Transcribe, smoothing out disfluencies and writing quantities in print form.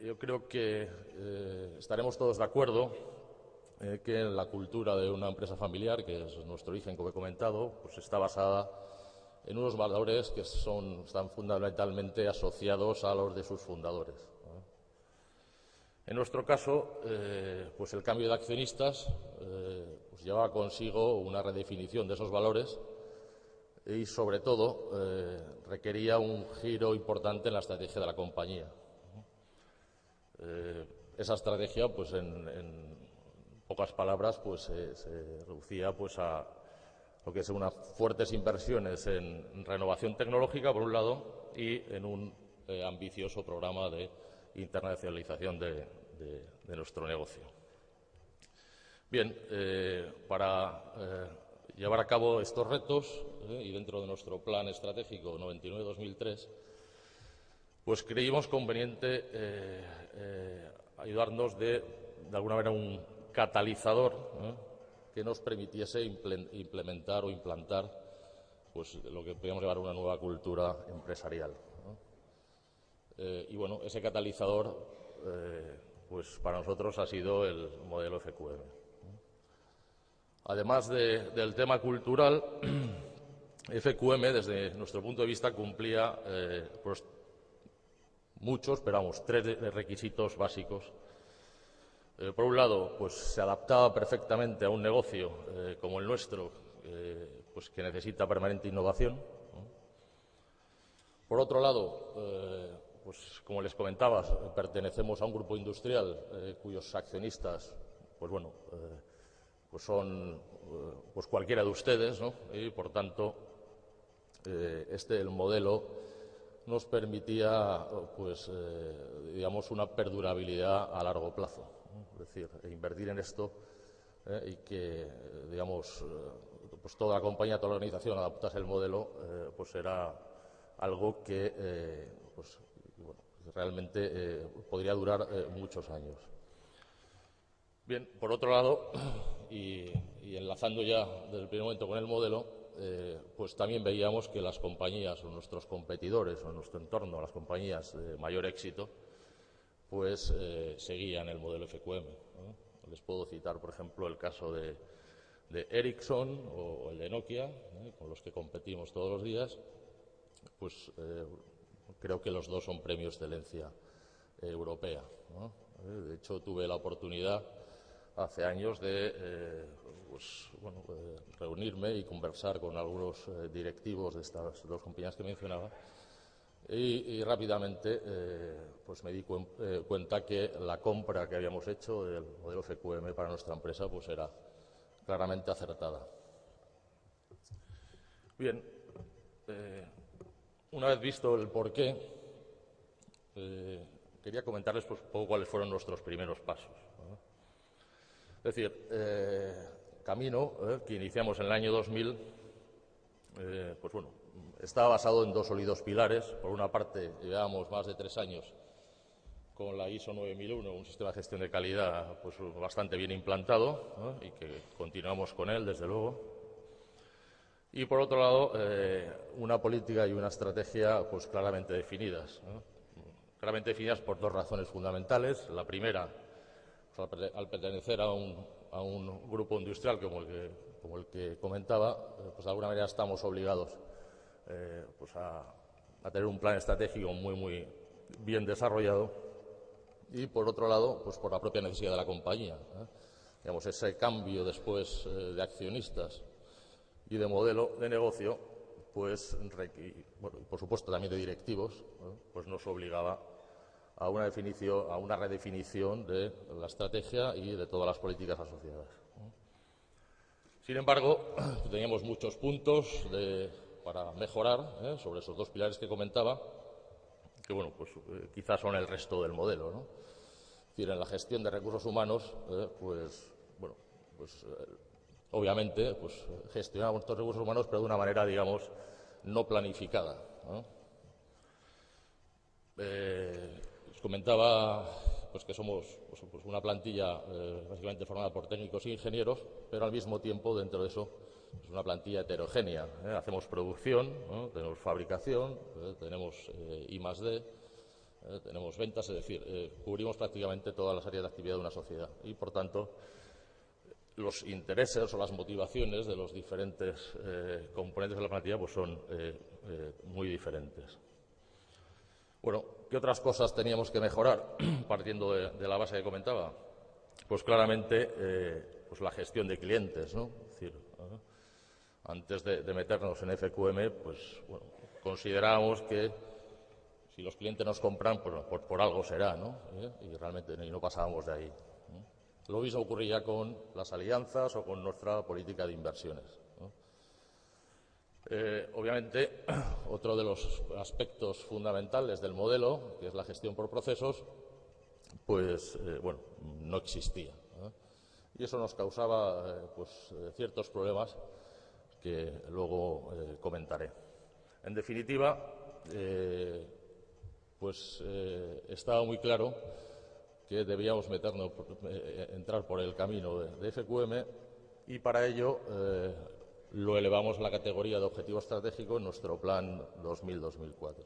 yo creo que estaremos todos de acuerdo que la cultura de una empresa familiar, que es nuestro origen, como he comentado, pues está basada en unos valores que están fundamentalmente asociados a los de sus fundadores. En nuestro caso, pues el cambio de accionistas pues llevaba consigo una redefinición de esos valores y, sobre todo, requería un giro importante en la estrategia de la compañía. Esa estrategia, pues en pocas palabras, pues se reducía pues a lo que son unas fuertes inversiones en renovación tecnológica, por un lado, y en un ambicioso programa de internacionalización de nuestro negocio. Bien, para llevar a cabo estos retos y dentro de nuestro plan estratégico 99-2003, pues creímos conveniente ayudarnos de alguna manera un catalizador que nos permitiese implementar o implantar pues lo que podríamos llamar una nueva cultura empresarial. Y bueno, ese catalizador pues para nosotros ha sido el modelo FQM. Además del tema cultural, FQM desde nuestro punto de vista cumplía pues muchos, pero vamos, 3 requisitos básicos. Por un lado, pues se adaptaba perfectamente a un negocio como el nuestro, pues que necesita permanente innovación. Por otro lado, pues como les comentaba, pertenecemos a un grupo industrial cuyos accionistas, pues bueno, pues son pues cualquiera de ustedes, ¿no? Y por tanto, el modelo nos permitía, pues, digamos, una perdurabilidad a largo plazo, ¿no? Es decir, invertir en esto y que, digamos, pues toda la compañía, toda la organización adaptase el modelo, pues era algo que pues, bueno, realmente podría durar muchos años. Bien, por otro lado, y enlazando ya desde el primer momento con el modelo, pues también veíamos que las compañías o nuestros competidores o en nuestro entorno, las compañías de mayor éxito, pues seguían el modelo FQM, ¿no? Les puedo citar, por ejemplo, el caso de Ericsson o el de Nokia, con los que competimos todos los días. Pues creo que los dos son premio excelencia europea, ¿no? De hecho, tuve la oportunidad hace años de pues, bueno, reunirme y conversar con algunos directivos de estas 2 compañías que mencionaba y rápidamente pues me di cuenta que la compra que habíamos hecho del modelo FQM para nuestra empresa pues era claramente acertada. Bien, una vez visto el porqué, quería comentarles pues, un poco cuáles fueron nuestros primeros pasos, ¿no? Es decir, camino que iniciamos en el año 2000, pues bueno, estaba basado en 2 sólidos pilares. Por una parte, llevábamos más de 3 años con la ISO 9001, un sistema de gestión de calidad pues bastante bien implantado, ¿no? Y que continuamos con él, desde luego. Y por otro lado, una política y una estrategia pues claramente definidas, ¿no? Claramente definidas por 2 razones fundamentales. La primera, pues, al pertenecer a un grupo industrial como el que comentaba, pues de alguna manera estamos obligados pues a tener un plan estratégico muy bien desarrollado. Y por otro lado, pues por la propia necesidad de la compañía, digamos, ese cambio después de accionistas y de modelo de negocio, pues, bueno, por supuesto también de directivos, pues nos obligaba a una redefinición de la estrategia y de todas las políticas asociadas. Sin embargo, teníamos muchos puntos para mejorar sobre esos 2 pilares que comentaba, que bueno, pues quizás son el resto del modelo, ¿no? Es decir, en la gestión de recursos humanos, pues bueno, pues obviamente, pues gestionamos estos recursos humanos, pero de una manera, digamos, no planificada, ¿no? Os comentaba pues que somos pues una plantilla básicamente formada por técnicos e ingenieros, pero al mismo tiempo dentro de eso es una plantilla heterogénea, Hacemos producción, ¿no? Tenemos fabricación, tenemos I+D, tenemos ventas, es decir, cubrimos prácticamente todas las áreas de actividad de una sociedad y, por tanto, los intereses o las motivaciones de los diferentes componentes de la plantilla pues son muy diferentes. Bueno, ¿qué otras cosas teníamos que mejorar partiendo de la base que comentaba? Pues claramente pues la gestión de clientes, ¿no? Es decir, antes de meternos en FQM, pues bueno, considerábamos que si los clientes nos compran, pues por algo será, ¿no? Y realmente no pasábamos de ahí. Lo mismo ocurría con las alianzas o con nuestra política de inversiones, ¿no? Obviamente, otro de los aspectos fundamentales del modelo, que es la gestión por procesos, pues bueno, no existía, ¿no? Y eso nos causaba ciertos problemas que luego comentaré. En definitiva, estaba muy claro que debíamos entrar por el camino de FQM y para ello lo elevamos a la categoría de objetivo estratégico en nuestro plan 2000-2004.